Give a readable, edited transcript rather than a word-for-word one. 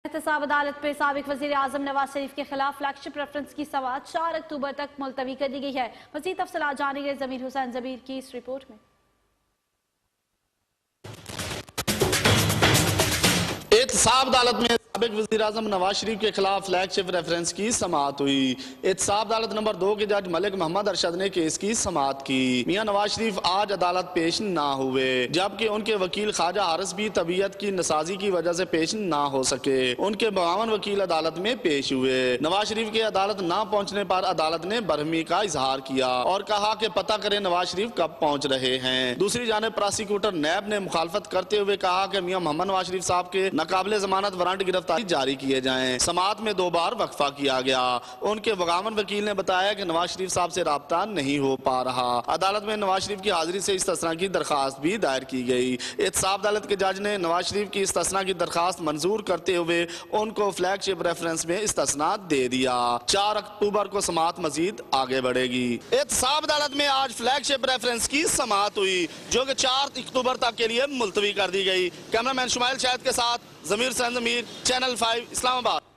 एहतसाब अदालत पे साबिक वज़ीर आज़म नवाज शरीफ के खिलाफ फ्लैगशिप रेफरेंस की समाअत 4 अक्टूबर तक मुलतवी कर दी गई है। मज़ीद तफसीलात जानेंगे ज़मीर हुसैन ज़मीर की इस रिपोर्ट में। एहतसाब अदालत में साबिक वज़ीर आज़म नवाज शरीफ के खिलाफ फ्लैगशिप रेफरेंस की समाअत हुई। एहतसाब अदालत नंबर 2 के जज मलिक मोहम्मद अरशद ने केस की समाअत की। मियां नवाज शरीफ आज अदालत पेश ना हुए, जबकि उनके वकील ख्वाजा हारिस भी तबीयत की नसाजी की वजह से पेश ना हो सके। उनके मुआवन वकील अदालत में पेश हुए। नवाज शरीफ के अदालत ना पहुंचने पर अदालत ने बरहमी का इजहार किया और कहा कि पता करें नवाज शरीफ कब पहुंच रहे हैं। दूसरी जानिब प्रोसिक्यूटर नैब ने मुखालफत करते हुए कहा कि मियां मोहम्मद नवाज शरीफ साहब के नाकाबिले जमानत वारंट गिरफ्तारी जारी किए जाएं। समाअत में 2 बार वक्फा किया गया। उनके मुआवन वकील ने बताया कि नवाज शरीफ साहब से राब्ता नहीं हो पा रहा। अदालत में नवाज शरीफ की हाजिरी से इस्तिस्ना की दरखास्त भी दायर की गई। एहतसाब अदालत के जज ने नवाज शरीफ की इस्तिस्ना की दरखास्त मंजूर करते हुए उनको फ्लैगशिप रेफरेंस में इस्तिस्ना दे दिया। 4 अक्टूबर को समाअत मजीद आगे बढ़ेगी। एहतसाब अदालत में आज फ्लैगशिप रेफरेंस की समाअत हुई, जो कि 4 अक्टूबर तक के लिए मुलतवी कर दी गई। कैमरामैन शुमाइल शाहिद के साथ ज़मीर हुसैन ज़मीर, चैनल 5 इस्लामाबाद।